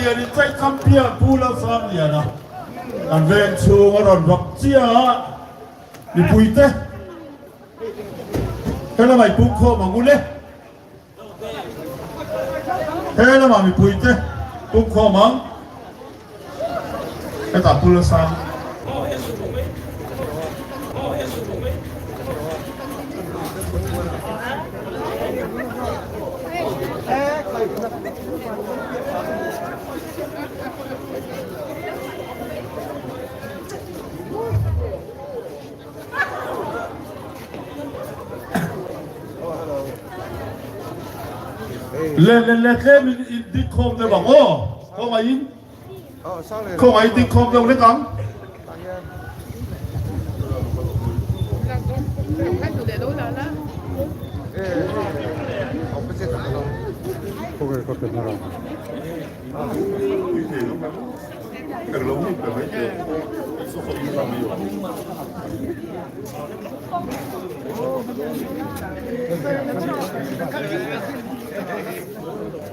Palian in Chai champion pula Lalsangliana an ven chung aron rak chia mi puite hela mai pukho mangule hela ma mi puite pukho mang eta pula sang lên đi khom đây bảo ô không ai in không ai đi khom đâu đấy cắm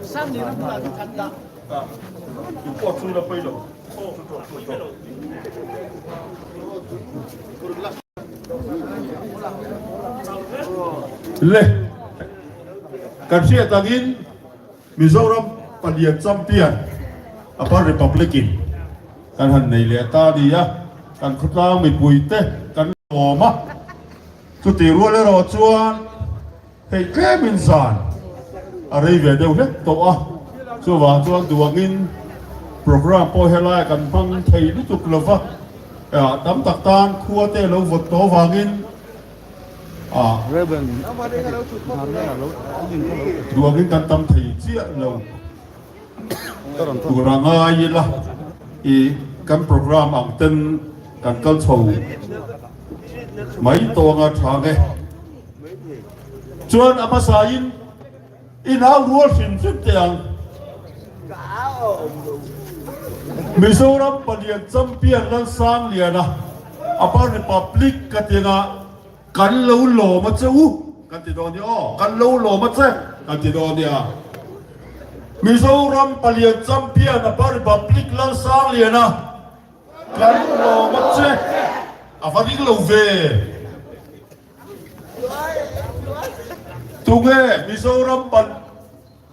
sang đi nó là cái thật đó. Qua chui là phải rồi. Le, kan siya tagin Mizo Palian champion apa Republikin kan han nei le ta dia kan khutang mi puite kan lawmna tu ti ru le ro chuan hei ke min san arei ve deuh hle to a chu wa chuan duangin program po helai kan phang thei lu tuk lova tam tak tan khua te lo vot to wangin Reben duangin kan tam thei chia lo turanga yila i kan program ang ten kan kal chou mai to nga thage chuan apa sain in how rules in Tiang Mizo Palian champion Lalsangliana apa republic katinga kan lo ma chu kan ti don yo kan lo ma che kan ti don ya Mizo Palian champion apa republic Lalsangliana kan lo ma che apa ni lo ve tunge Mizo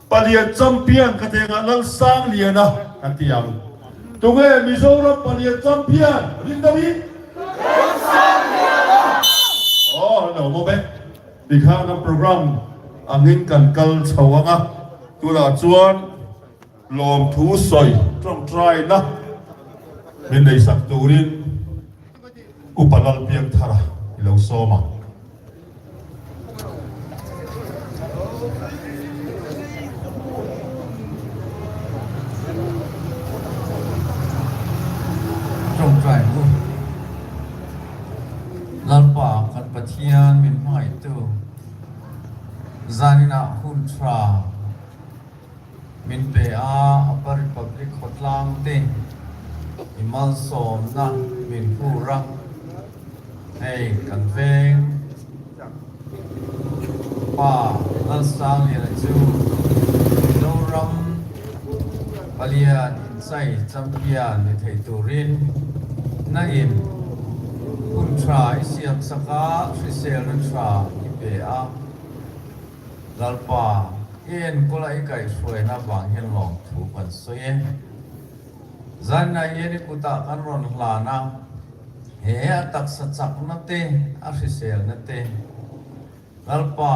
Palian champion katinga Lalsangliana kan ti yang tunge Mizo Palian champion Rindawi oh no mo be di khang na program angin kan kal chawanga tula chuan lom thu soi trong trai na min dei sak turin upanal piang thara lo soma trong trai luôn lalpa kan pathian min mai tu zanina hun tra min pe a upper republic hotlang te imal som na min purang hey kan veng pa Lalsangliana chu Mizo Palian Inchai champion ni thei turin na in kun tra isiam saka trisel na tra ipe a lalpa en kolai kai suai na bang hen long thu pan soye zan na yeni kuta kan ron hlana he atak sa chak na te a trisel na te lalpa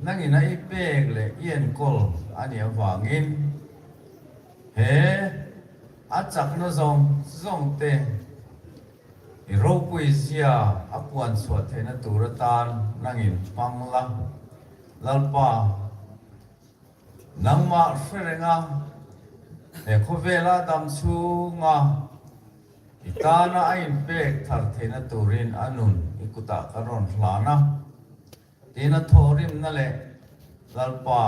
nangina ipek le yen kol ani awangin he achak na zong te i ro puisia apuan suat he na turatan nangin pangla lalpa nangma shrenga he khovela dam chunga itana ain pek thar the na turin anun ikuta karon hlana tina thorim na le lalpa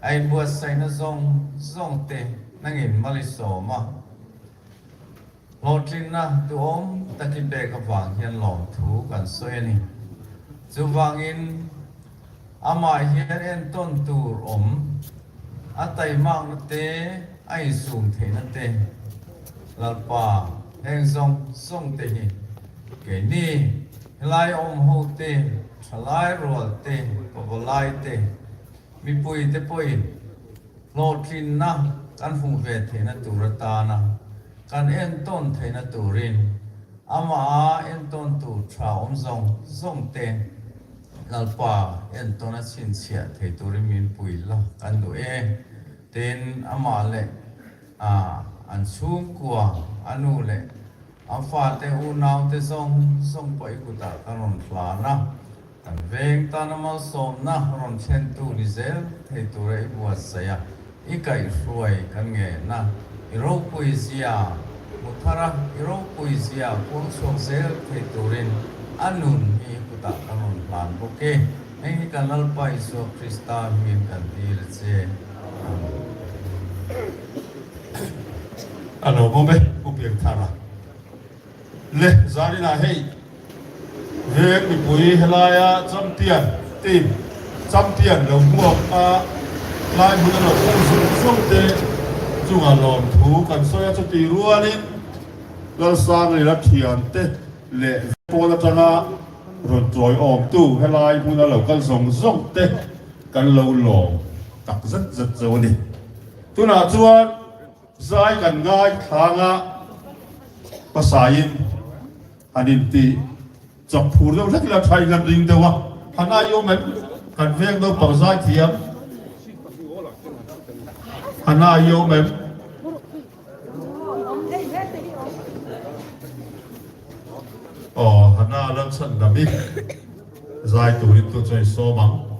ai buat sai na zong te nangin malisoma lotling na tu om takin be ka wang hian long thu kan soeni chu wangin ama hian en ton tur om atai mang te ai sum thế nè te lalpa heng song te hi ke ni lai ho te thalai rol te pavolai te mi pui te poi lo thin na kan hu ve the na turata na kan en ton the na turin ama en ton tu tra zong te lalpa en ton a sin sia the turin min pui la kan du e ten ama le an sum kwa anu le am fa te u nau te song pai ku ta kanon fla na kan veng ta na ma som na ron chen tu ni zel the tu re bu sa ya i kai ruai kan nge na i ro poesia muthara i ro poesia pon so zel the tu rin anun hi ku ta kanon plan bo ke ei kan lal pai so krista min kan dir che ano bombe upiang thara le zarina hei veng mi pui helaya champion team champion lo muak a lai mun lo sung te chunga lom thu kan soya chu ti ruanin lalsangliana thian te le pola tanga ron troi om tu helai mun lo kan zong te kan lo lom tak zat zo ni tuna chuan zai kan ngai thanga pasain anin ti chọc phur đâu rất là thay làm đình đâu à hắn ai yêu mình cần viên đâu bảo zai thiam hắn ai yêu mình hắn ai làm sẵn đam mê zai tụi tôi chơi so mắng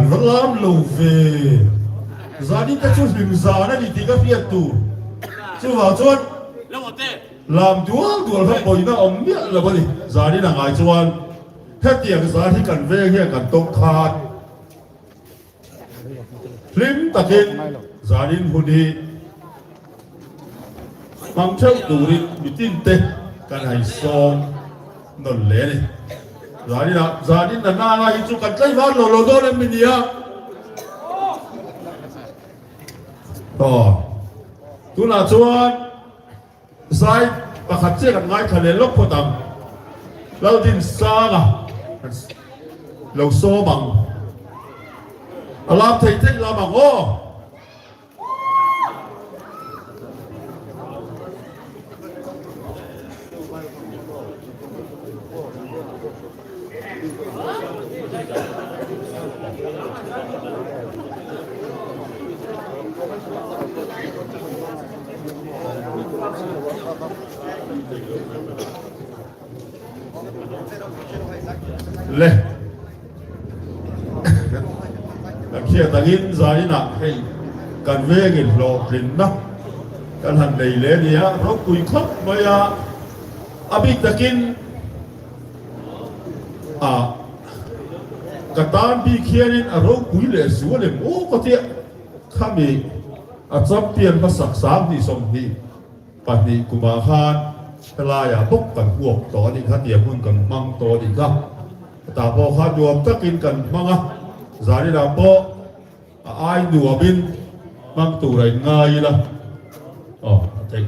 vẫn làm lâu về giá đi các chú hình giá này thì các phiền tù chú vào chuột làm đuổi phải bồi nó ống miệng là bao giá đi là ngài chuột hết tiền giá thì cần về here cần tông khát lim ta kinh giá đi hôn đi mang theo đủ đi bị tin tê cần hay song ngon lẽ đi giá đi là na là chú cần lấy ván lồ đó lên mình đi à tu là chuan sai và khát chếtกันง่ายทะเลลบพอตังเราดินซางอ่ะเราโซ่บังอาลามไทยเทคลาบังโอเลยแต่เขียนตะกินใจหนักให้การเวกินโลลินนะการหันในเลนี่ฮะเราคุยครบมาอะอภิตะกินกระตานพี่เขียนเราคุยเลยสวยเลยโอ้ก็เที่ยข้ามีจับเปลี่ยนภาษาสามที่สมที่ปฏิกุมาคานเวลาอย่าพกกันพวกต่อที่ข้าเดียมึงกันมั่งต่อที่ข้าแต่พอข้ารวมตะกินกันมั่งอ่ะจารีดาพอไอ้ดูบินมั่งตัวไรง่ายละอ๋อจริง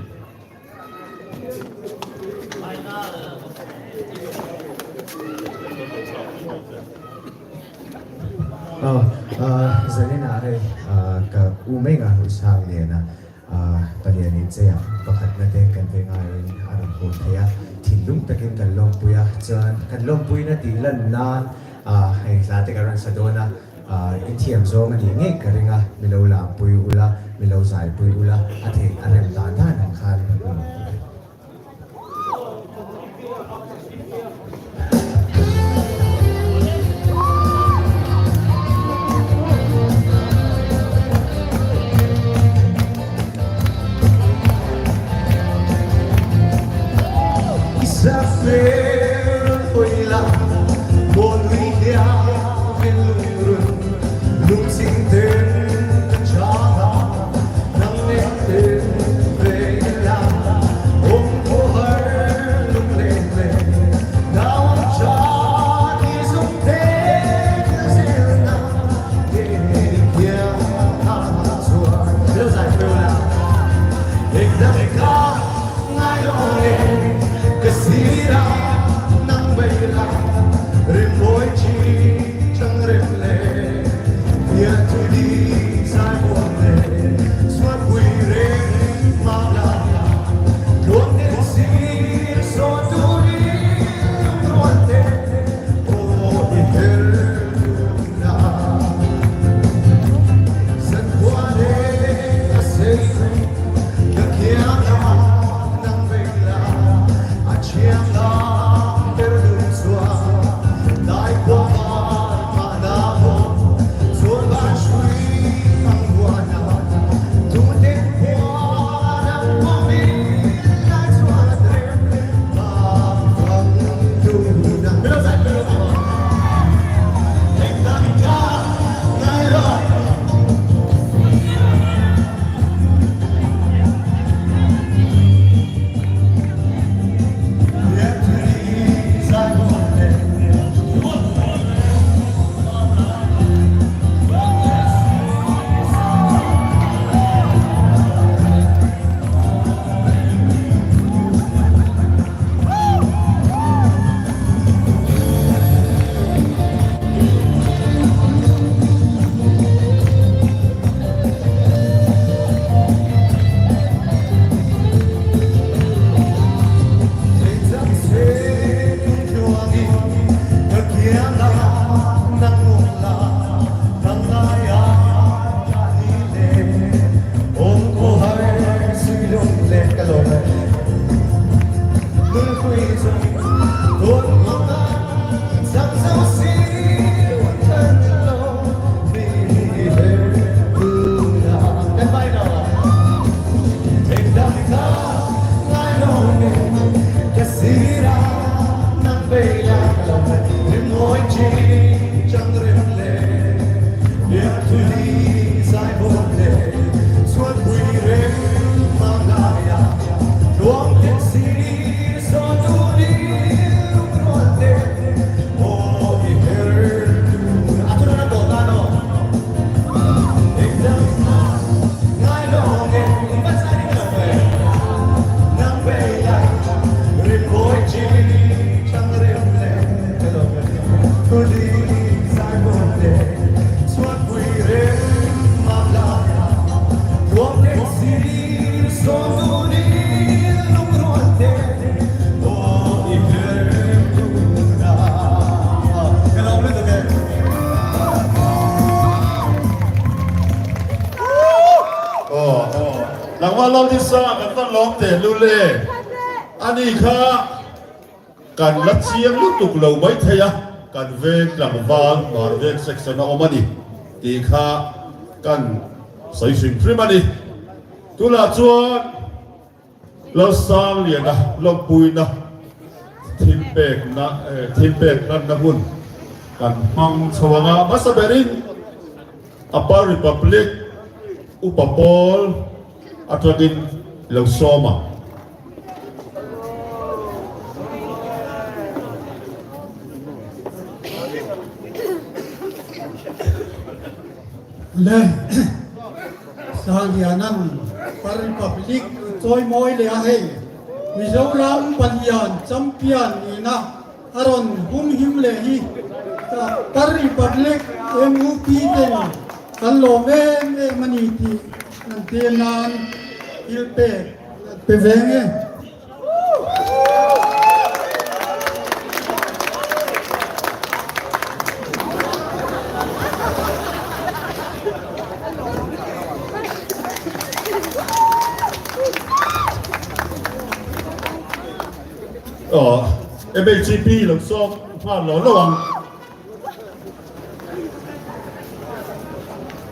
จะเล่นอะไรกับอูไม่งานอุตสาหเนี่ยนะตอนนี้เจียประคัดนั่นเองกันเป็นงานอารมณ์โหดเทียถิ่นลุ่มตะกินกันลงปุยจนกันลงปุยนั่นตีลันนานให้ลาเตกันรันสะดวนะอิเทียมโซมันยังไงกันเองมีเราลามปุยอุละมีเราสายปุยอุละอาทิตย์อะไรต่างๆด้านของคัน nắng về lại lòng đêm ngồi chi chẳng rem lệ nhẹ thôi đi dài vô lệ suốt buổi đêm mang lại luồng tiếng xì gió tu đi lúc non đêm oh đi here à tôi đã bỏ ta rồi em đang ngài lo nghe bắt sai đi trở về nắng về lại đêm ngồi chi chẳng rem lệ thôi đi dài vô lệ suốt buổi đêm mang lại luồng tiếng xì gió tu đi lúc non đêm oh đi here cái lòng lên rồiหลังว่าเราที่สร้างกันต้องร้องแต่ลุเล่อันนี้ค่ะการรัดเชียงลุตุกเหล่าไม่เทียการเวกหลังวางมาเวกเซ็กซ์นอมันนี่ตีค่ะการใส่สิ่งพริมันนี่ตุลาจวนเราสร้างเหรียญนะเราปุยนะทีมเป็กนะทีมเป็กนั่นนะคุณการมังสว่างมาสเบรินอปาริพับลิกอุปปอลอัตราดินเหล่าซอมาเลย Lalsangliana Republic Joy Moy le ahe Mizo Palian champion ni na aron him le hi Republic MUP den kan lawmna maniti nan tinan ilpe pevenge MHP หลังซ้อมพลาดหลอนระวัง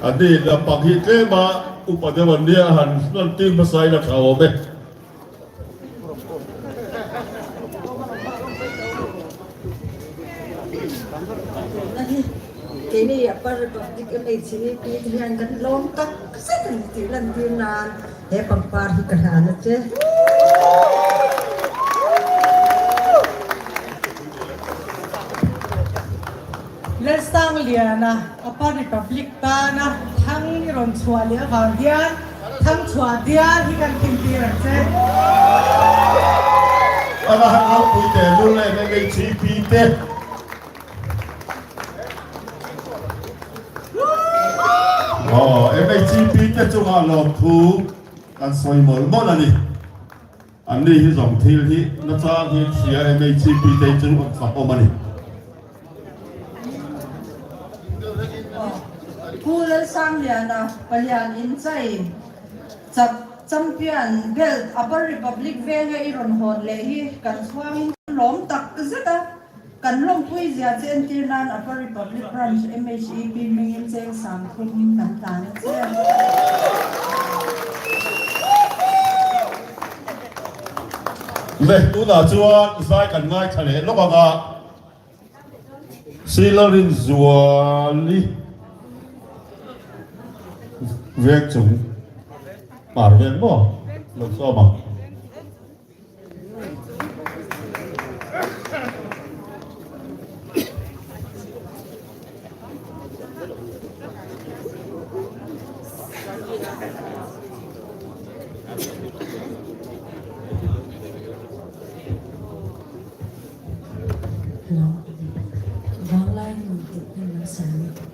อันนี้เราปักหินเล่มาอุปเดวันเนี้ยหันนั่นตื่นมาใส่นักข่าวไหมทีนี้ปาร์ตี้ก็ไม่ใช่ปีที่ยังกันลงตักสักทีลันทีนานเฮ้ปังปาร์ที่กันหานะเจ้ Lalsangliana apa Republic ta na thang ni ron chua le wang hian thang chua dian hi kan tin ti ra che อันนั้นเราคุยแต่รุ่นแรกใน MHP เต้MHP เต้จุงอาลองคูกันสวยหมดอันนี้ที่สองทีที่นักสร้างที่เสีย MHP เต้จุงฝักออกมานี่ผู้เล่นสร้างเนี่ยนะPalian Inchaiจับจัมเปียนเบลอัปเปอร์ริพับลิกเวงไอรอนฮอนเลยกันสว่างล้มตักก็จะกันล้มพุยเสียเจนทีนันอัปเปอร์ริพับลิกรันช์ MHP มีเงินเจงสังคมน้ำตาลเจ้าเลยตัวน่าจวนใส่กันง่ายทะเลลบว่าซิลลินจวนลีเวกจุงมาเรียนบ่ลูกซ้อมมาบางไล่หนุ่มติดเป็นนักสาว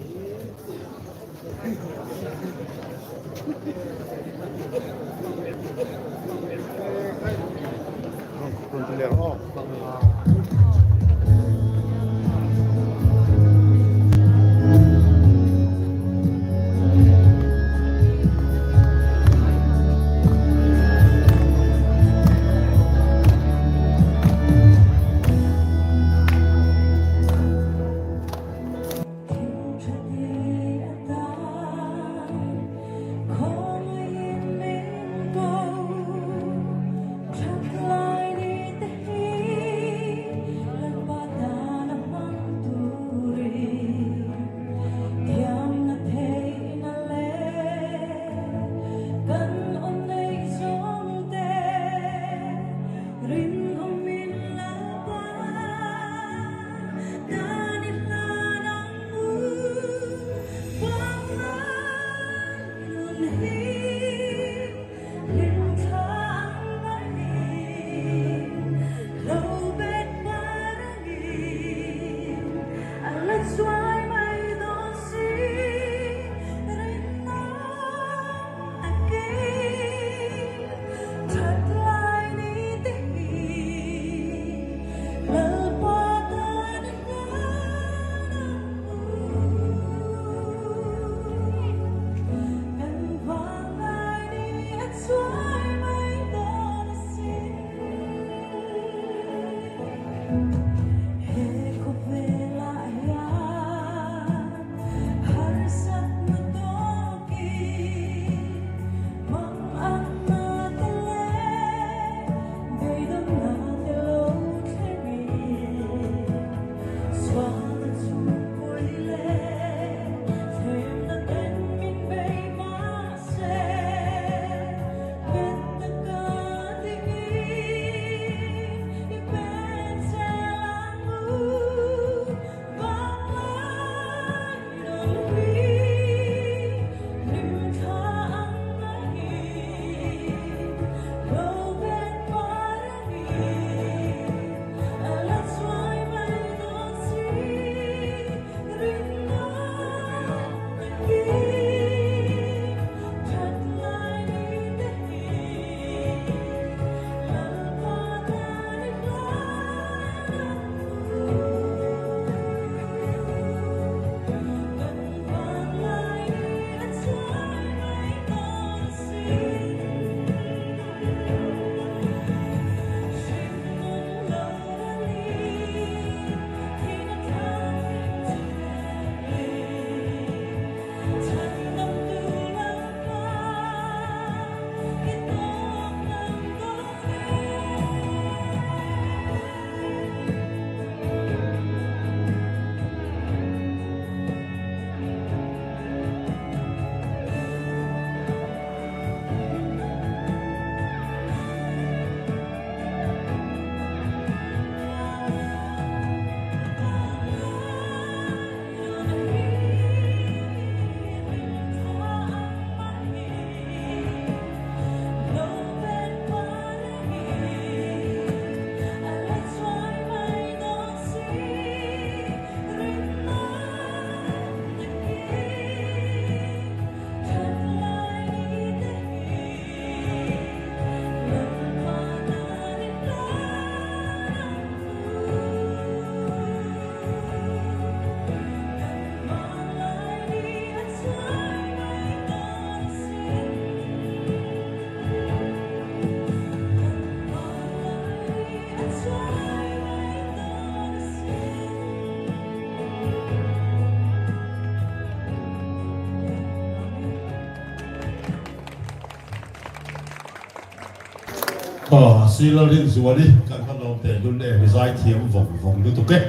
xí lo đi rồi đi các con lòng để luôn để giải thiểm vòng được ok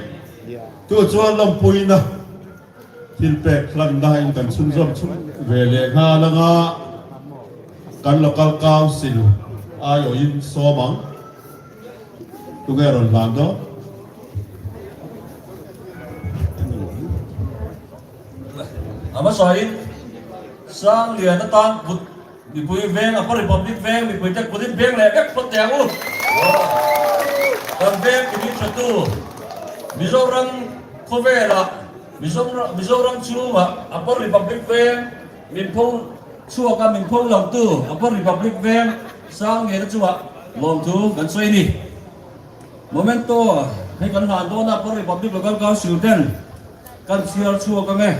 tôi cho lòng pui na thiên bẹt lần này cần xuân dâm về lệ ha là ngã cần là cao xỉu ai ở in so bằng tôi nghe rồi làm đó ama soi sang liền nó tan bút bị bùi veng à có republic veng bị bùi chắc bùi veng này các phần tiếng u còn veng thì bị trật tu Mizoram không về là Mizoram chú mà à có republic veng mình phong chua cả mình phong lòng tư à có republic veng sang liền nó chú à lòng thu gần xoay đi momento hay cần hoàn đó là có republic là cao siêu ten cần siêu chua cả nghe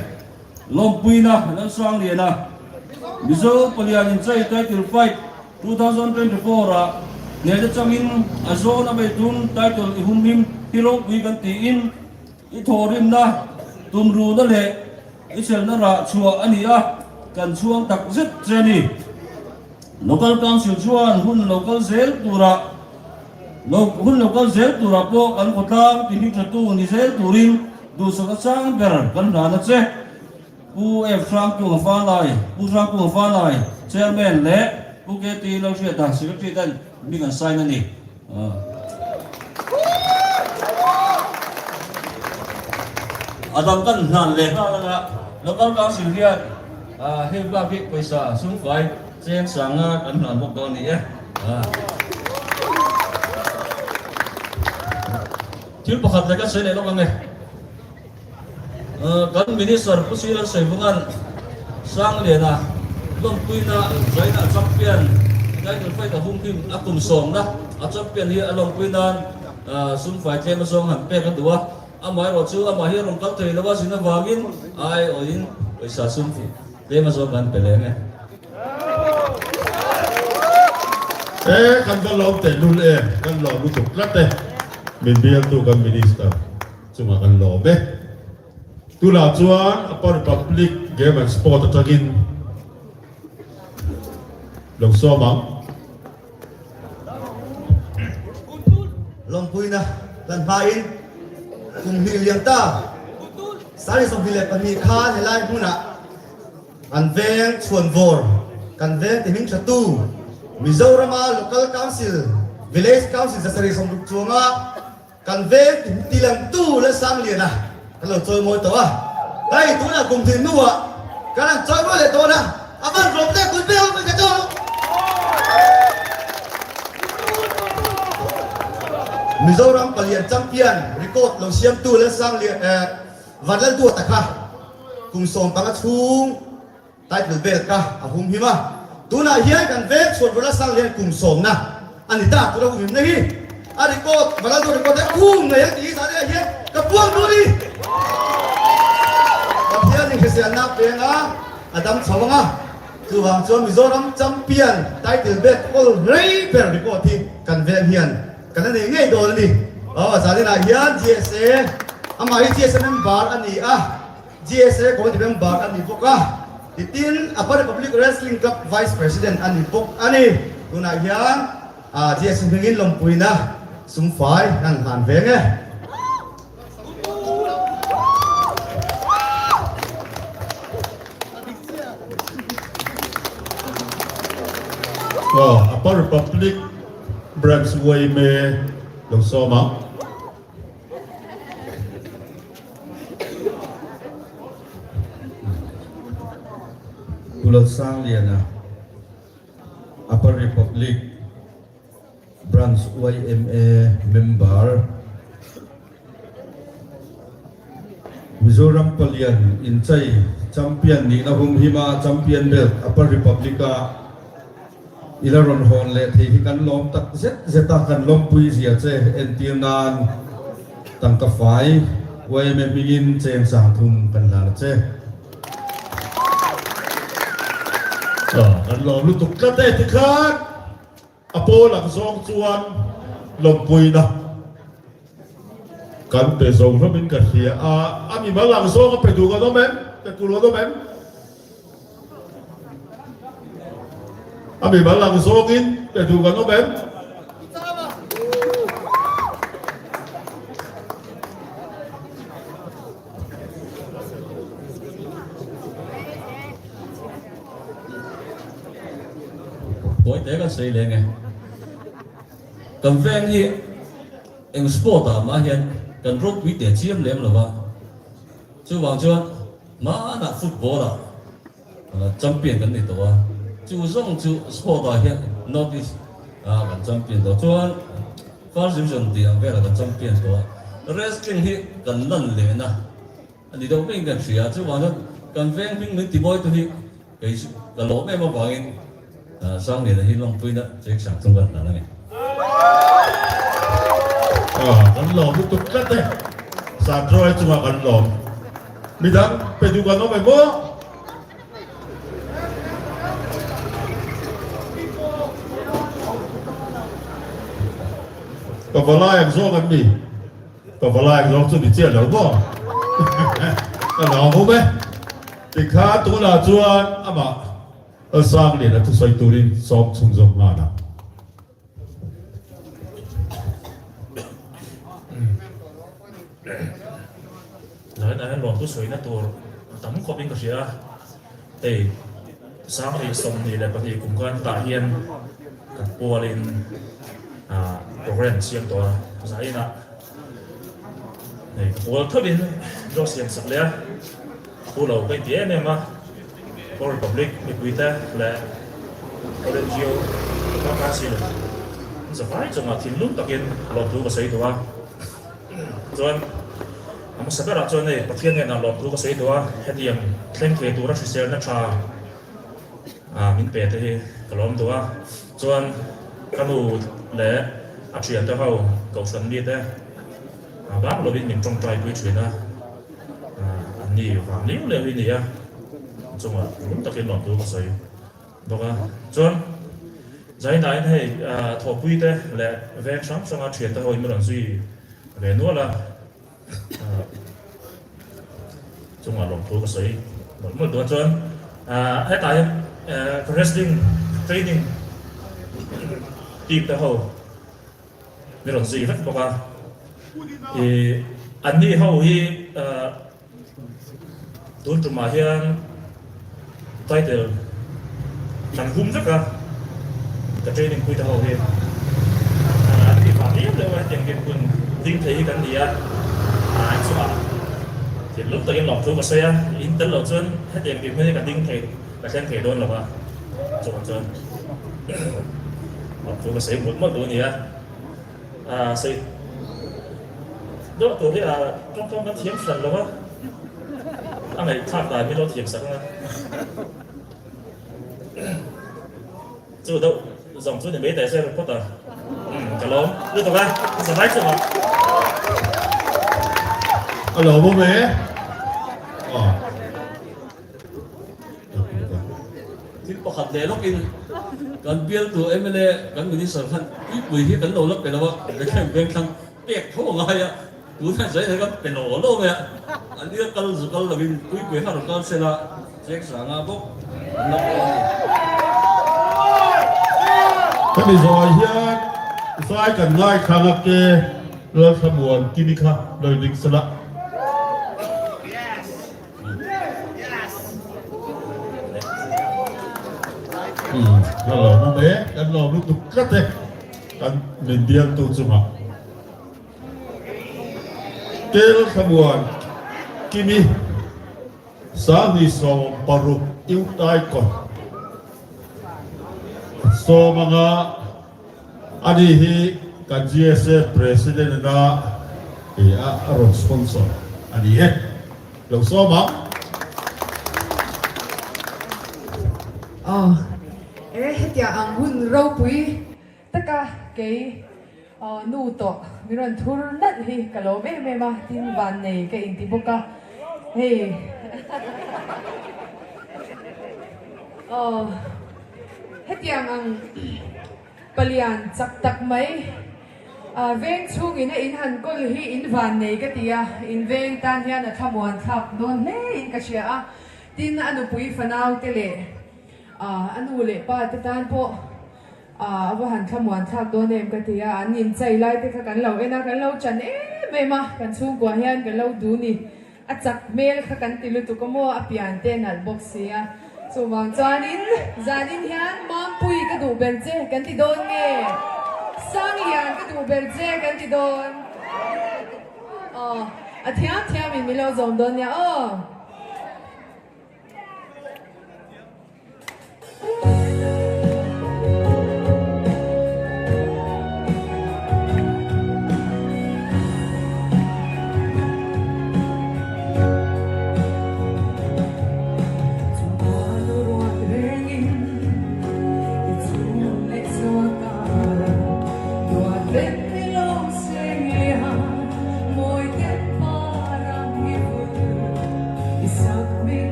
lòng pui na nó sang liền na Mizo Palian Inchai title fight 2024 ra nede changin azo na beitun title ihumhim hirok wigan tiin ithorim na tumru na le isel na ra chua ania kan chuang tak zet treni local council chuan hun local zel tura hun local zel tura po kan kotang tini thatu ni zel turin du sa sang ber kan na che pu Frank tu pha lai chairman le pu ke ti lo che ta secretary dan mi kan sign ani adam kan nan le ha local council here he ba bi paisa sung fai chen sanga kan nan bok don ni thil pakhat le ka se le lo kan ne kan minister pusilan saibungan sang lena long puina zaina champion dai tu fai ta hum kim akum song na a champion hi along puina sum fai tlem song han pe kan duwa amai ro chu amai hi rong kal thei lawa sina wangin ai oin paisa sum fi tlem song kan pele ne kan lo te lul kan lo lu tuk lat te min bial tu kan minister cuma kan lo be tu la chuan upon public game and sport atagin long so mang lòng pui na lần hai cùng hi liang ta sai som bile pani kha he lai huna kan veng chuan vor kan veng ti hing chatu Mizo local council village council sa sari som chunga kan veng ti lang tu Lalsangliana kalau choi moi to a dai tu na cùng tin nuwa kan choi moi le to na aban rom te kun be ho ka to Mizoram Palian champion record lo siam tu Lalsangliana vadal tu takha kum som panga chung title belt ka ahum hima tuna hian kan ve chon Lalsangliana kum som na anita tu ro him nei a record vadal tu record kum nei ti sa de hian ka puang tu ni ka hian ni khesian na penga adam chawanga tu wang chon Mizoram champion title belt all rei per record ti kan ve hian kan nei ngei do ni sa de na hian GSA amai GSA member ani GSA committee member ani boka titin upper public wrestling club vice president ani bok ani tuna hian GSA ngin lompui na sumfai nan han venge upper public branch way me long so mang Lalsangliana Upper Republic Branch YMA member Mizoram Palian Inchai champion ni na hum hima champion belt Upper Republica ilaron hon le thi kan lom tak zeta kan lom pui zia che NTM nan tangka fai YMA mingin chen sang thum kan la che kan lo lu tuk ka te ti khan apo lang song chuan lom pui na kan pe song ro min ka hia ami ma lang song pe du ka do men te ku lo do men ami ma lang song in pe du ka do men Boy te ka sei le nge kan veng hi eng sport ma hian kan rugby te chiam lem lawa chu wang chuan ma na football champion kan ni to chu zong chu sport hian notice kan champion to chuan first division ti ang vera kan champion to wrestling hi kan lan le na ani do ping kan sia chu wang kan veng ping ni ti boy to hi cái lo me ma wangin sang ni hi long pui na chek sang tung kan na nge kan lo lu tuk ka te sa roi cuma kan lo mi dang pe du kan no me mo có vào lại em zo kan mi có vào lại em zo chu ni chia lo bo kan lo mo be ti kha tu la chuan ama sang ni na tu sai turin som chung zong na na nói là lòng tu suy na tu tấm có bên cái gì à thì sáng thì xong thì là có thể cùng con tại hiện các bộ lên program xemตัวgiải na này bộ thấp bên do xem sắp lẽ bộ lâu cái tiếng này mà bộ republic bị quy ta là NGO các cá sĩ là sẽ phải cho mà thiên lúc đặc biệt lòng tu có xâyตัวrồi mà sắp ra cho này bắt thiên này là lòng tu có xâyตัวhết điểm thêm cái tu ra sẽ xem nó cha mình bé thì cái lòng tu rồi cái nu lẽ chuyện tới hậu cầu chuẩn bị thế bác lo bên mình trong trai quy chuyện anh nhiều và nếu là bên này chung là cũng tất nhiên lòng tôi có xây được không? John giải này thì thọ quy thế là ven sáng xong chuyện tới hồi mới làm gì về nữa là chúng là lòng thu cái sấy một đứa chân hết tại wrestling training team tới hậu vì làm gì hết bọc thì anh đi hậu hi tôi tụi mà hiện title thằng hung rất là cái training quy tới hậu hi thì phải biết được là tiền kiếm quân tinh thấy cái gì anh số thì lúc tôi em lọc thu cái xe in tấn lọc chân hết tiền kiếm cái tinh thể là xem thể đôn lọc cho chân lọc thu cái xe một đôi gì xe đó tôi thấy trong cái thiếm sẵn đó anh này tháp lại mới lo thiếm sẵn chứ đâu dòng số này mấy tài xe được có cả lắm đưa tao ra sẽ lái chứ mà alo bố mẹ thì có hạt để lúc in cần biên từ MLA cần người đi sở thân ít người thì cần lỗ lấp cái đó cái thằng bên thằng bẹt không ngay à cú này giấy thấy cái lỗ luôn vậy anh đi cần là mình quý quý hàng con xe là check sáng à bốc cái bây giờ hiện sai cần ngay khang cái lơ tham buồn kimi kha lời định sala kalau mau kan lo lu tukat deh kan mendiang tu cuma tel kamuan kimi sami so paru yêu tai kon so mga adihi kan GSF president na aron sponsor adihe lo so ma hết ya ang hun rau pui tất cả cái nu to miron thur nat hi kalo me ma tin van này cái in ti boka hey hết ya ang Palian chak tak mai veng chung in han ko hi in van này cái tia in veng tan hian a thamuan thak don ne in ka sia tin anu pui fanau te le anu le pa te tan po wa han thamuan thak don em ka tia an in chai lai te kha kan lo ena kan lo chan me ma kan chung kwa hian kan lo du ni a chak mel kha kan tilu tu ko mo a pian te nal box sia so wang zanin hian mam pui ka du bel che kan ti don nge sang hian ka du bel che kan ti don a thiam min mi lo zom don ya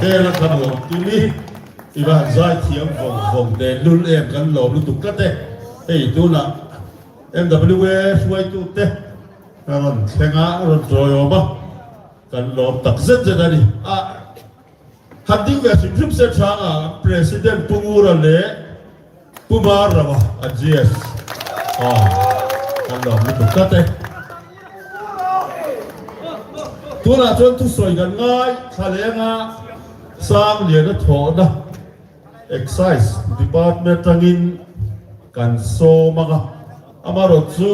thế là khăn lồng tí lý thì bà giải thiếm vòng để luôn em khăn lồng luôn tục cắt đấy hey tu na MWA suai tu teh karon tengah ron troyo ba kan lom tak zet zet ani hadi we sim se changa president pungura le pumara ba ajies kan lom lu kat eh tu na chon tu soi gan ngai thalenga sang le na tho na excise department tangin kan so mga amarot su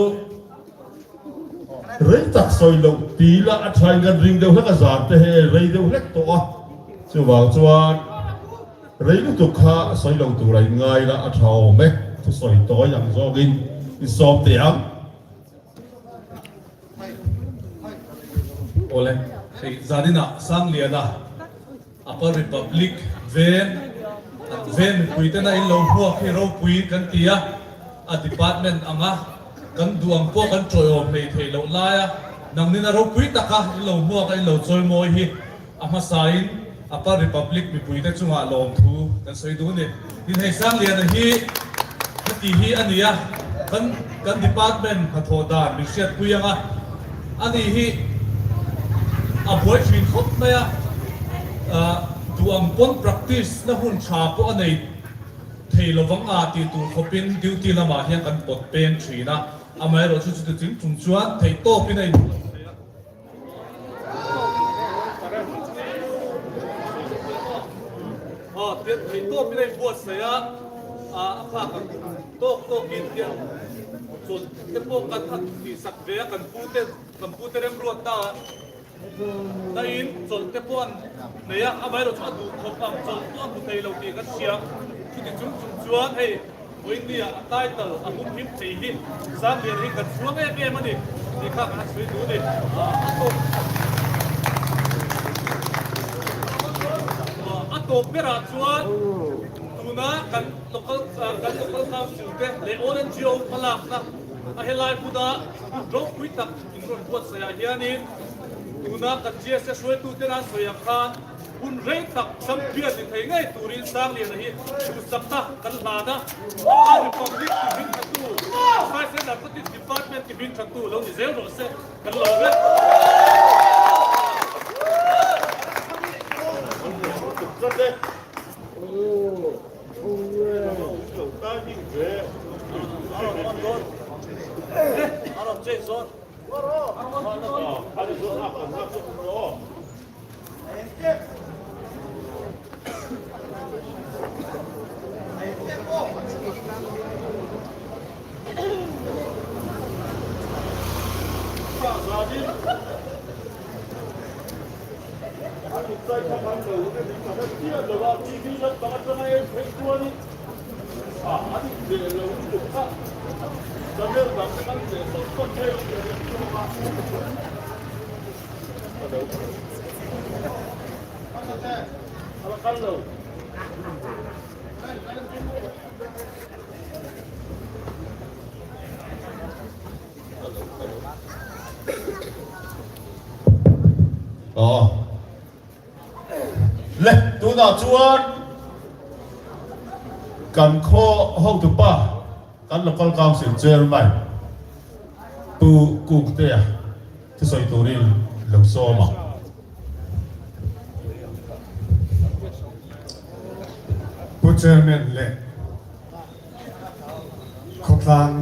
rei tak soi lo pila a thai gan ring deuh haka zan te he rei deuh lek to a chu wang chuan rei lu tu kha soi lo tu rai ngai la a thau me tu soi to yang zogin in som te ang ole hei zanina Sangliana Upper Republic ven puitena in lo huak hero pui kan tia a department anga kan duang po kan troyo nei thei lo laya nang nina ro pui taka in lo huak in lo choi moi hi ama sain Upper Republic mi puite chunga lom thu kan soi du ni din hei Sangliana hi ti hi ania kan department hathoda mi siat pui anga ani hi a boy thin khop maya duang pon practice na hun cha po anei thei lovang a ti tu khopin duty lama hian kan pot pen thina amai ro chu chu tin chung chuan thei to pin ai tiết thei to pin ai buat saya kha kan to kin dia so te po kan thak ti sak ve kan pute rem ruat ta na in chol te pon neya amai ro chadu khopam chol to bu thei lo ti kan siam chu ti chung chuan hei oin dia title amum him thei hi sang dia ri kan chuang e mani ni kha kan sui du ni ato pera chuan tuna kan local council te le orange o palak na a helai puda ro kuitak in ron buat saya hianin tuna kan GSS suai tu tena soya khan un rei tak sampia din thei ngai turin Sangliana hi chu sakta kan lana a republic ki bin thatu sai se na pati department ki bin thatu lo ni zero se kan lo ve le tu na chuan kan kho hong tu pa kan local council chairman tu kuk te tu soi tu ri lo so ma pu chairman le khotlang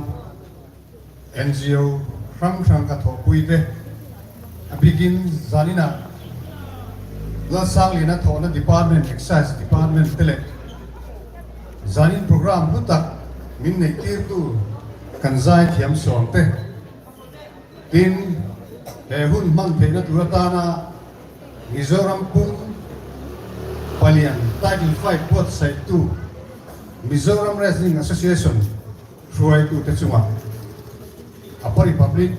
NGO ram ka tho pui te begin zanina Lalsangliana tho na department excise department tele zanin program hutak min nei tir tu kan zai thiam som te tin he hun man the na turata na Mizoram pung Palian title 5 pot site 2 Mizoram Wrestling Association suai tu te chunga Upper Republic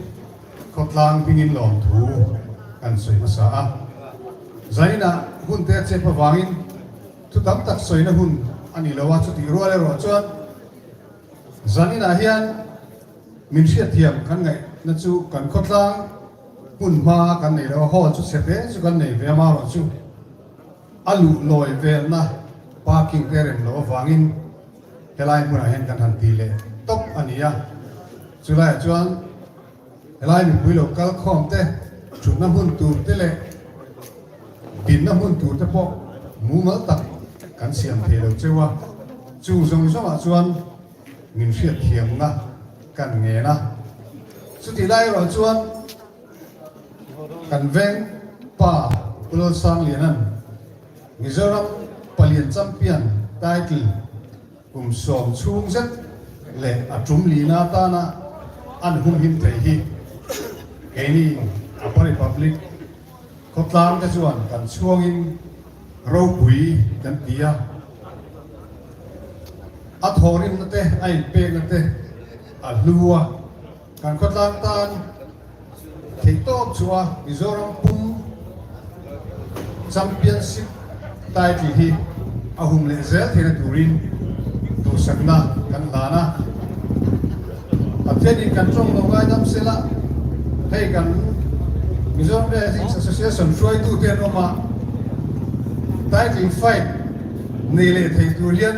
khotlang pingin lom thu kan soi masa zaina hun te che pawangin tu tam tak soina hun ani lawa chu ti ruale ro chuan zanina hian min sia thiam kan ngai na chu kan khotlang hun ma kan nei lo ho chu sete chu kan nei ve ma ro chu alu loi vel na parking terem lo wangin helai mun hen kan han ti le top ania chulai chuan helai mi pui lo kal khom te chut na hun tur te le bin na hun tur te po mu mal tak kan siam the lo chewa chu zong zong a chuan min hriat thiam na kan nge na chu ti lai ro chuan kan veng pa Lalsangliana Mizoram Palian champion title som chung zet le atum lina ta na an hum him thei hi keni apa republic khotlang te chuan kan chuangin ro pui kan tia a thorin na te ai pe na te a luwa kan khotlang tan thei top chua Mizoram pum championship title hi ahum le zel thena turin tu sakna kan lana aptheni kan trong lo ngai dam sela hei kan Mizoram Wrestling Association shoi tu te no ma title fight nei le thei turian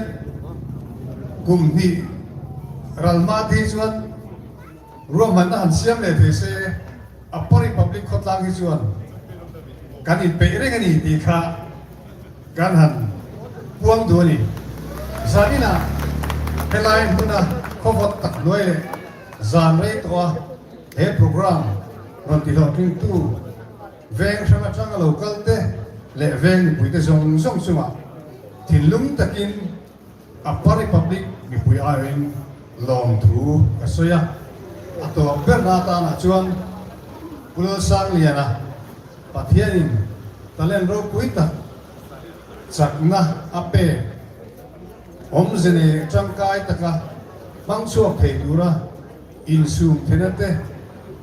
kum ni ralma thi chuan roman han siam le the se apari public khotlang hi chuan kan in pe reng ani ti kha kan han puang du ni zanina helai huna khowat tak loi le zan rei to he program ron ti lo king tu veng sanga changa local te le veng pui te zong zong chunga thinlung takin apari public mi pui ain lom thu asoya ato berna ta na chuan Lalsangliana pathianin talen ro puita chakna ape omzene changkai taka mangchuak thei dura insum thenate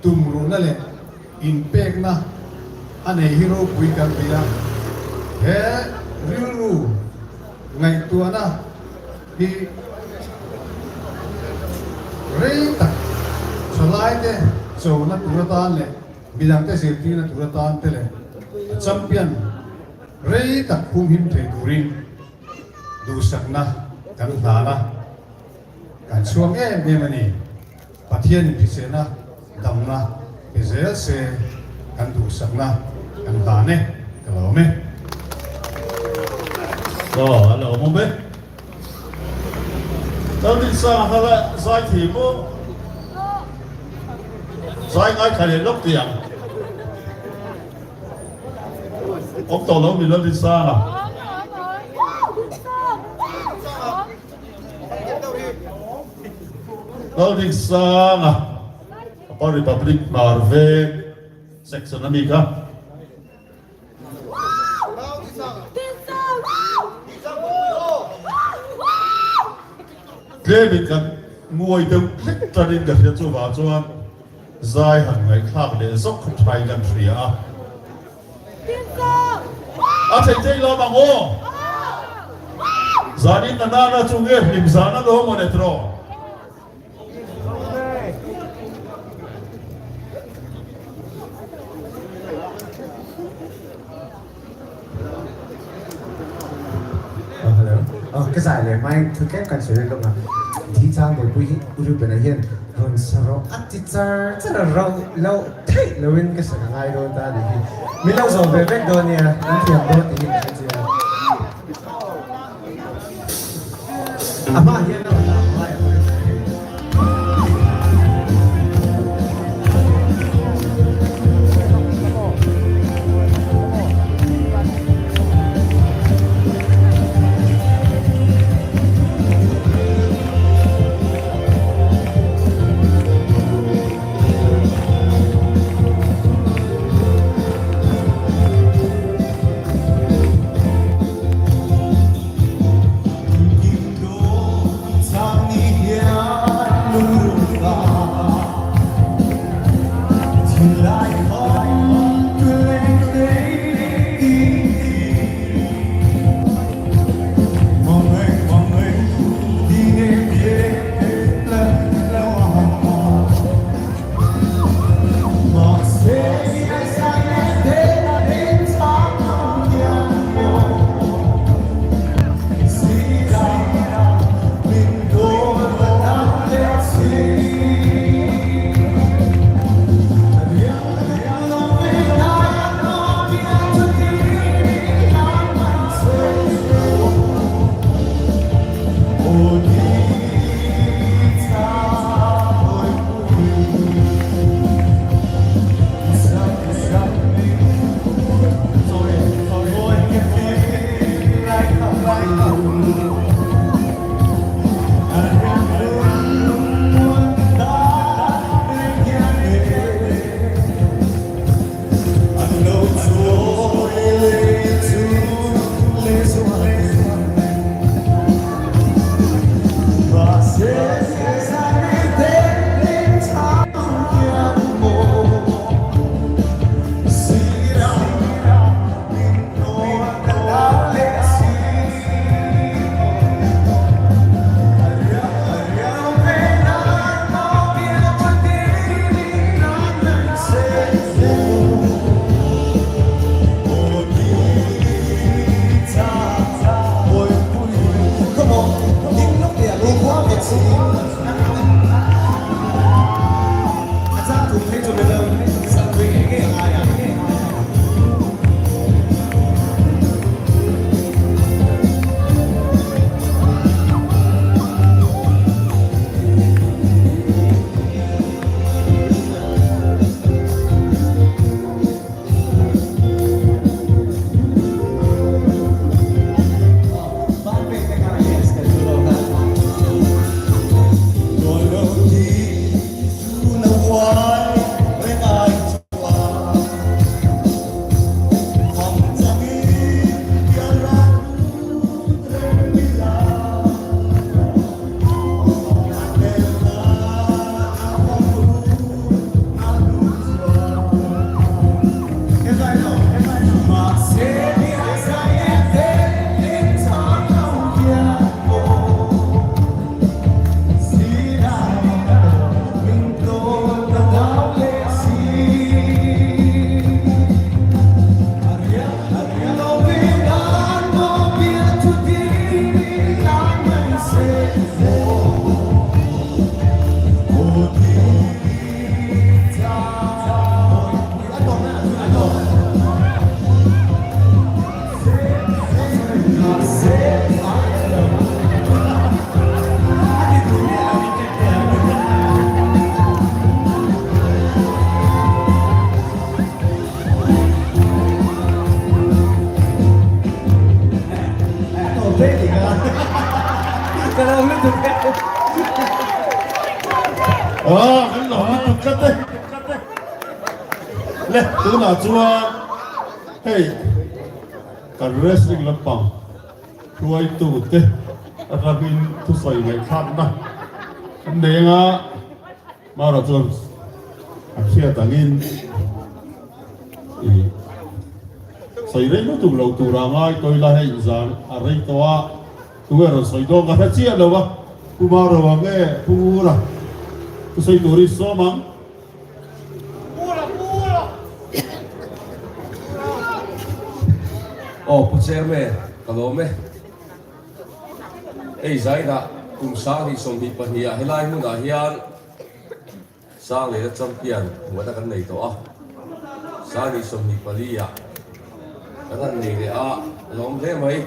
tumru na le in pekna ane hero pui kan dia he rilu ngai tuana hi reita solai te so na turatan le bilang te safety na turatan te le champion rei tak hum him thei turin du sakna kan hlana kan chuang em mani pathian pisena damna pezel se kan du sakna kan hlane kalome alo mo be tao đi xa hala sai thì mo sai ngay khai lốc tiền ông tàu lâu mình lên đi xa à tao đi xa à apa Republic Norway section Amerika David kan ngồi đâu thích ra đến gặp hiện chu vào chuan dài hàng ngày khác để dốc không thay gần phía thầy chơi lo bằng ô gia đình là na chung nghe niệm giá nó đó mà để trò cái giải này mai thực kết cần xử lý lúc nào thì trang buổi buổi uru bên này hiện còn sao ăn thịt char rất là lâu thế lâu in cái sự ngay rồi ta thì mình lâu rồi về vết đôi nè anh thiệt đôi thì mình sẽ chơi à mà hiện là anh nói tục cắt đấy lệ từ nào chúa hey cả wrestling lâm bằng chuối tụ tê ra bin thu soi ngày khác na anh đề ngã mà rồi chúa kia tàng in soi đấy nó tụ lâu tụ ra ngay tôi là hay giang ở đây toa tôi rồi soi đó cả chia đâu ba tu mà rồi nghe tu ra tu soi tụ đi số mang phụ xe mẹ, cả lỗ mẹ, ấy giải đã cùng sáng thì sống bị bận hiền, hay lai muốn là hiền, sáng này là champion, người ta cần này đó, sáng thì sống bị Palian, cái thằng này à, lỗ thế mấy,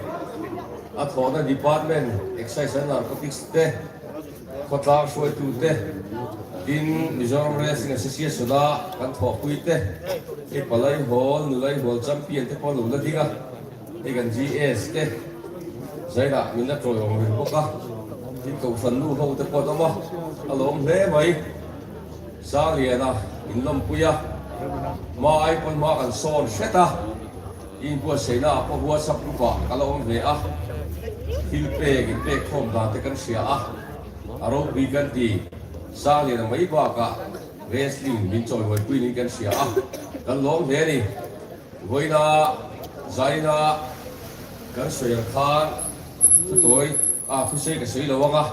à thọ là department, exercise narcotics thế, có ta xuôi tu thế, in Mizo Wrestling Association đó, kan thọ quy thế, cái Palian hall champion thế còn là gì cả. cái gần GS thế, vậy là mình đã trôi vào mình quốc ca, cái cầu phần lưu hậu tới qua đó mà, alo ông thế mấy, sao liền à, mình làm bùi à, mà ai còn mà ăn son xét à, in bùa sấy na, có bùa sắp bùa, alo ông thế à, cái không ra tới căn xia à, aro bị căn gì, sao liền là mấy bà cả, wrestling mình trôi vào quy ní căn xia à, căn lông thế đi, với là giải na cái sợi khăn tôi tôi sẽ cái sợi lâu nga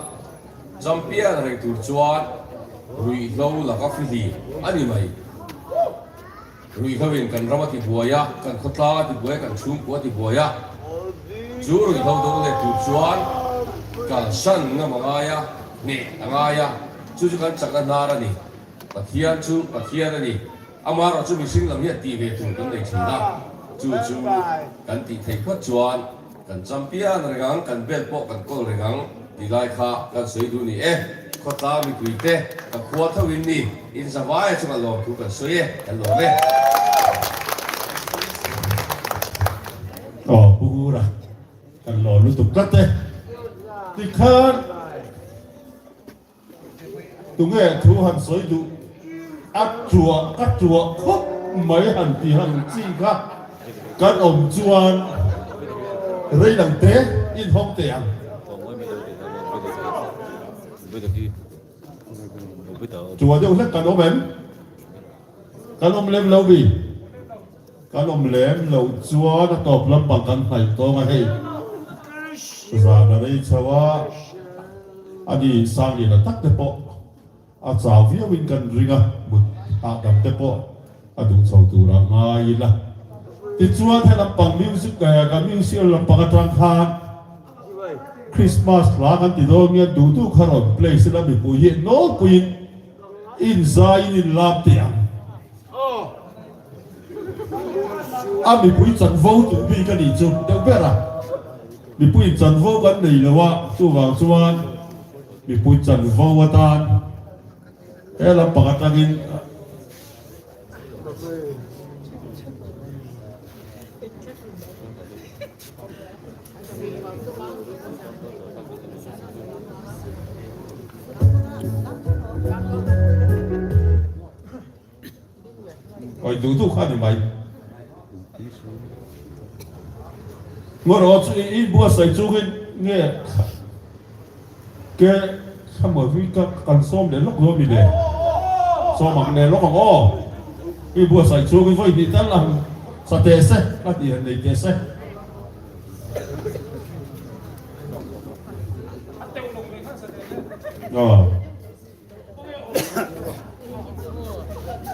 champion này tụt chuan rui lâu là các phi đi anh em mày rui lâu in cần ramati buaya cần khotla thì buaya cần chung buaya thì buaya chú rui lâu đâu để tụt chuan cần sân nga mangaya nè angaya chú cần chắc là nara đi pathian đi amara chú mình sinh làm hiện tỷ về tụt cần để chỉ ra chú cần tỷ thấy quất chuan cần champion rồi ngang cần belt po cần col rồi ngang đi lại khá cần sấy đu nỉ có ta bị quỷ tê cần khua thâu in nỉ in sa vai cho cần lồng thu cần sấy cần lồng đấy bu ra cần lồng nó tục cắt đấy thì khăn tụi nghe thu hành sấy đu cắt chùa khóc mấy hành thì hành chi khác cắt ổng chuan rây làm té in phong tiền chùa đâu rất cần ốm em cần ốm lem lâu bì cần ốm lem lâu chùa nó tọp lắm bằng cần phải to ngay hay giờ là đây cháu anh đi sang đi là tắt cái bộ cháu phía mình cần riêng một đập cái bộ đúng sau tu ra ngay là thì chúa thay làm bằng music cái music làm bằng trang khan Christmas là cái thì đó nghe đủ đủ khá rồi play sẽ làm bị bùi hiện nó bùi in ra in làm tiền bị bùi chân vô chuẩn bị cái gì chung đâu biết à bị bùi chân vô cái này là wa tu vào chuan bị bùi chân vô wa tan cái làm bằng trang in ôi đủ đủ khá thì mày ngồi đó ít bữa xảy chú cái nghe cái không bởi vì các cần xôm để lúc rồi mình để xôm bằng để lúc bằng ít bữa xảy chú cái vậy thì tất là sa te se ka ti han nei te se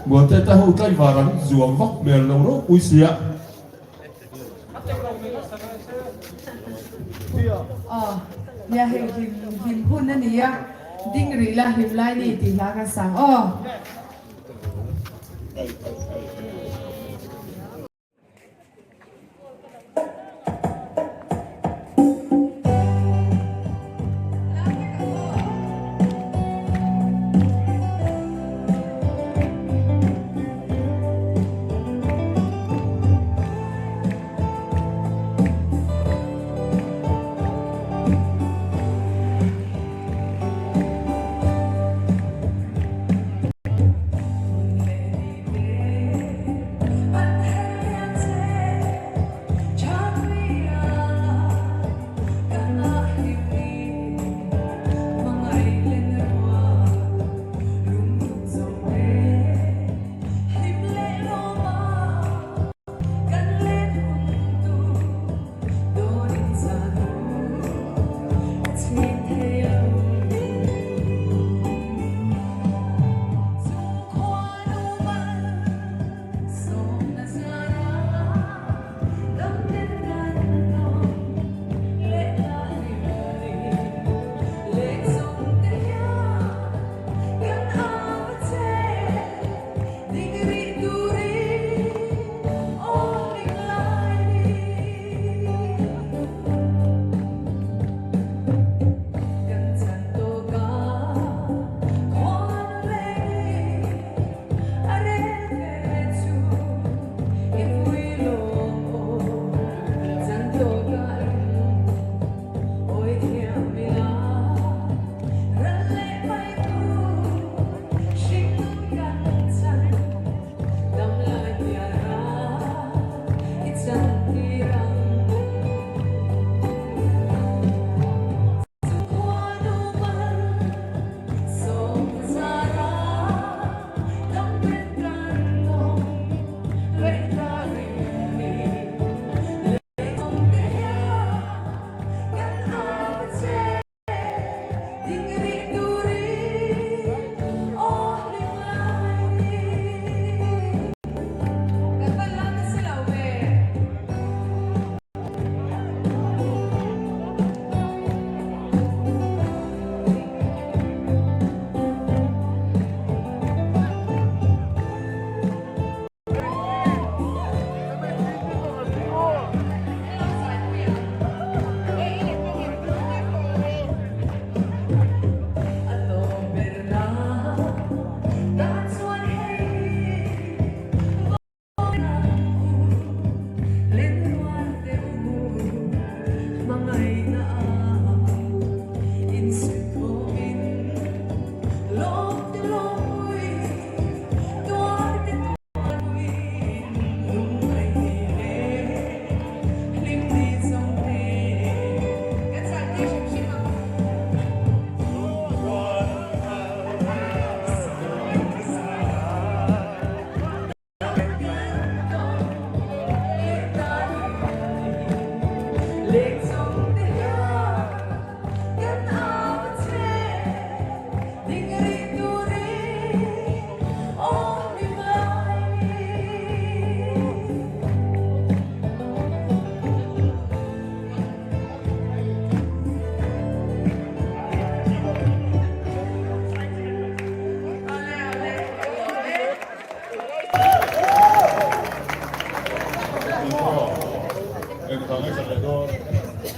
buat te ta hu kai varang zuang vak mel lo ro pui sia nhà hình hun anh ấy đinh rỉ là hình lai đi thì lá cái sáng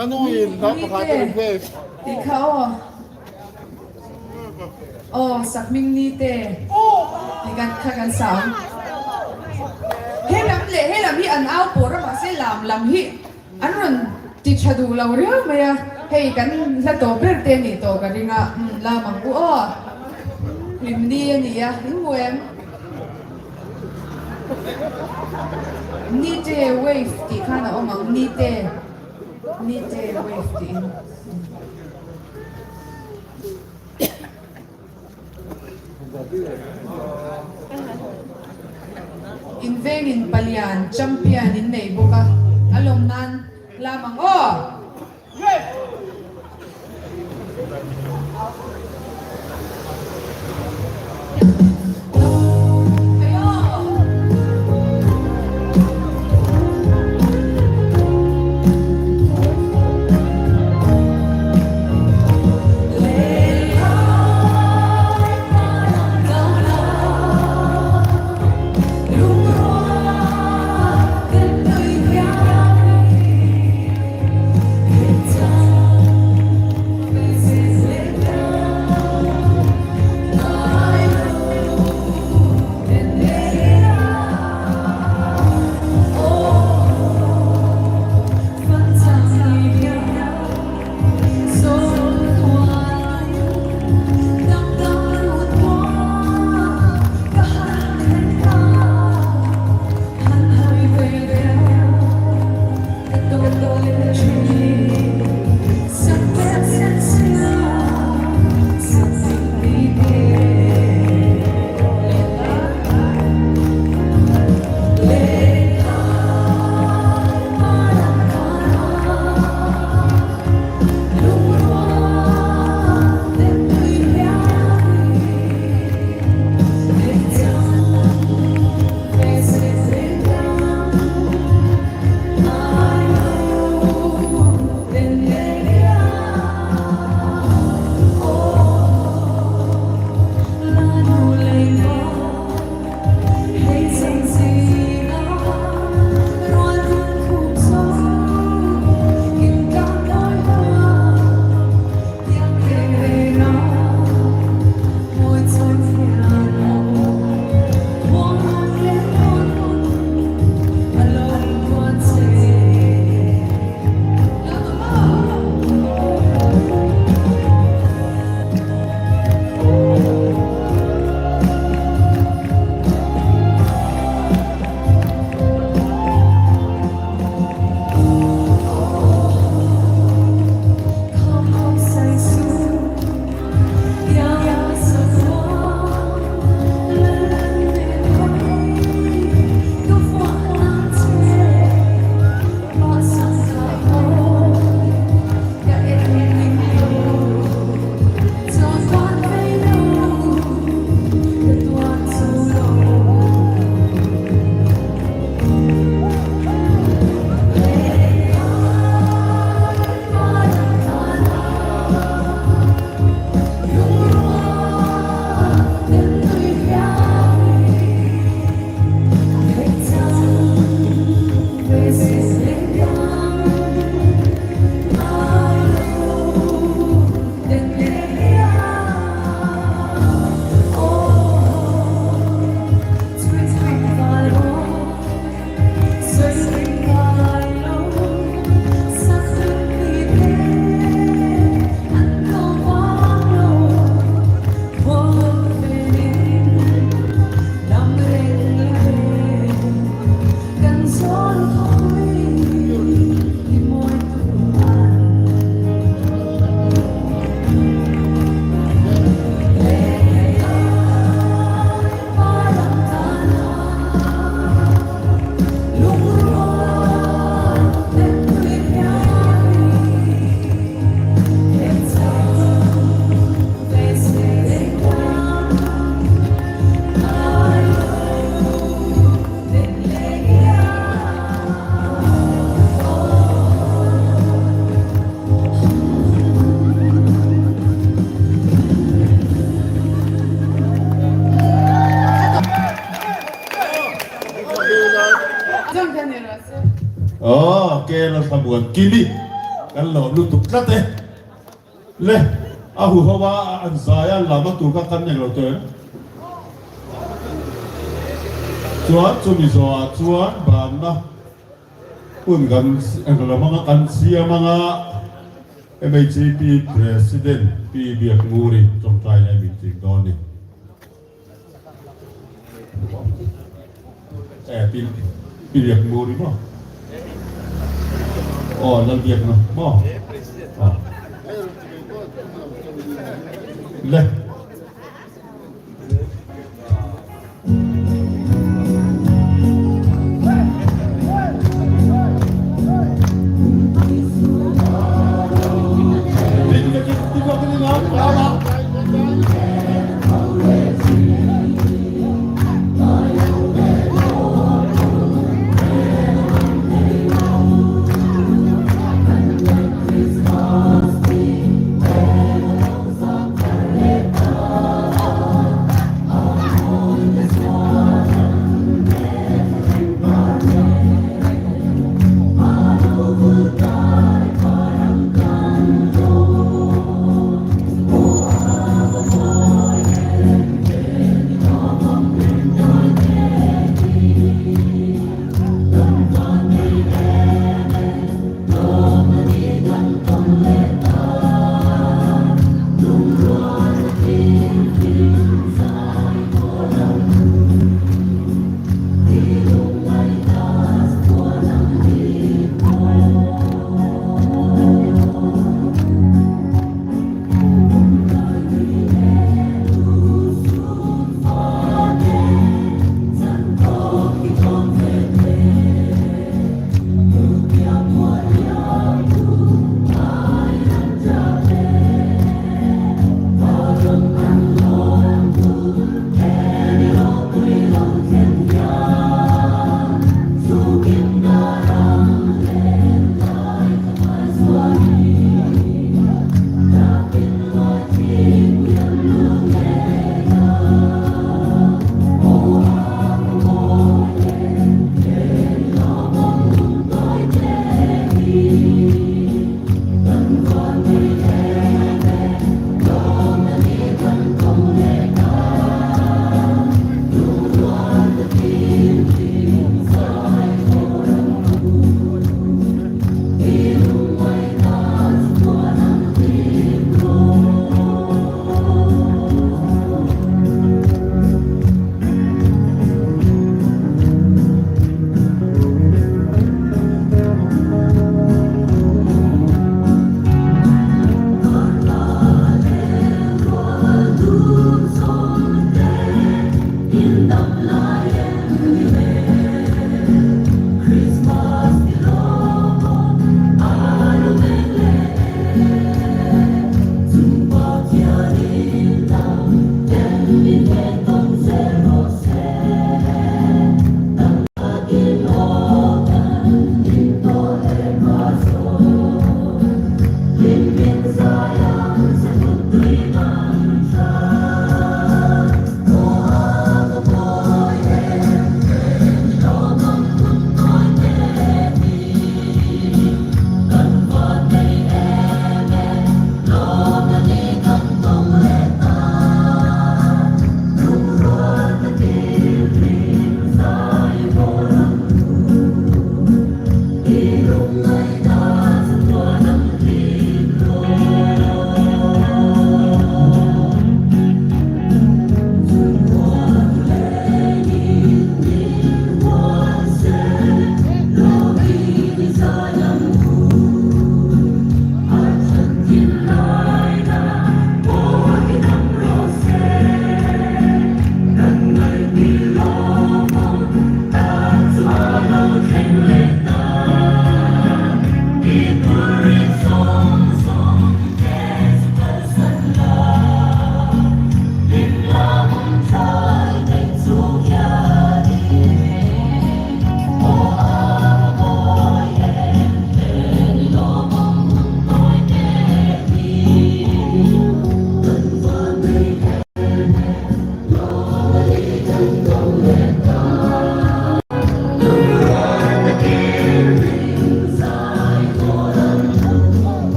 Ano yun? Napaka-telegraph. Ikaw sakming nite. Ikan kagan sam. Helam hi an au pura masih lam hi. Anun tichadu lauria maya. Hey kan la to berte ni to karinga la mangku lim ni ni ya hinmuem. Nite wave di kana omang nite wave di. In veng in Palian champion in nei boka alom nan lamang o ke la sabuan kili kan lo lu tuk tlate le ahu hawa an saya lama tu ka kan ne lo te chuan chu mi zo a chuan ban na un gan ang la mga kan sia mga MHP president pi biak nguri trong tai lai meeting doni pi biak nguri mo oh lang biak no mo le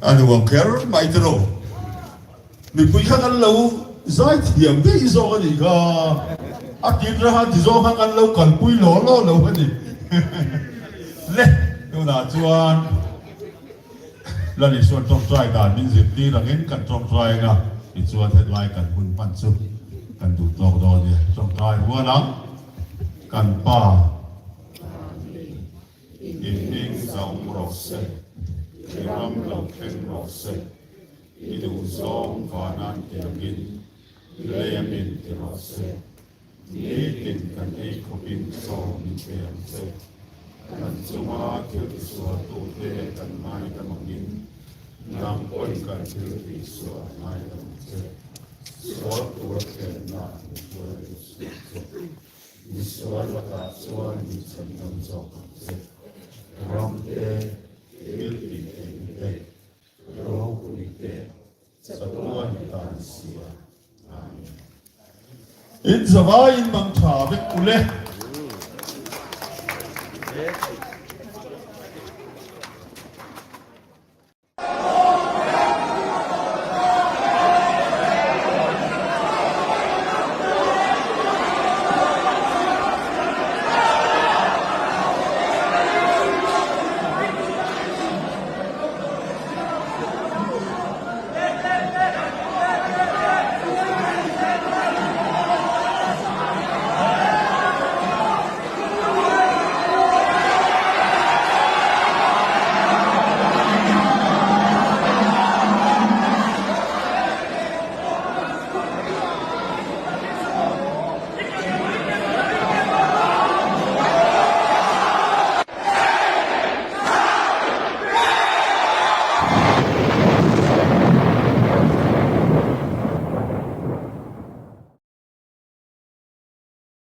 anh hoàng khéo mai thế rồi mình quý khắc ăn lâu giải thiểm cái gì cái gì cả à kiếm ra thì do khắc ăn lâu cần quý lỗ lâu cái gì lên đâu là chuan lần này xuân trong trai cả mình dịp đi là đến cần trong trai nga thì chuan thật lại cần hun pan su cần đủ tàu đó đi trong trai mua lắm cần pa in minh dòng rổ xe ram lòng khen rổ xe đi đủ giông và nan tiền kinh lê mình tiền rổ xe đi tình cần ấy không in sâu mình tiền xe cần chuma thiếu thì xóa tu thế cần mai cần mặc in nam ôi cần thiếu thì xóa mai cần xe xóa tu thế na xóa đi xóa là cả xóa đi chân tâm gió xe ram thế il đi thế roh đi thế satuan tan sia amen in zawai in mang tha bek ule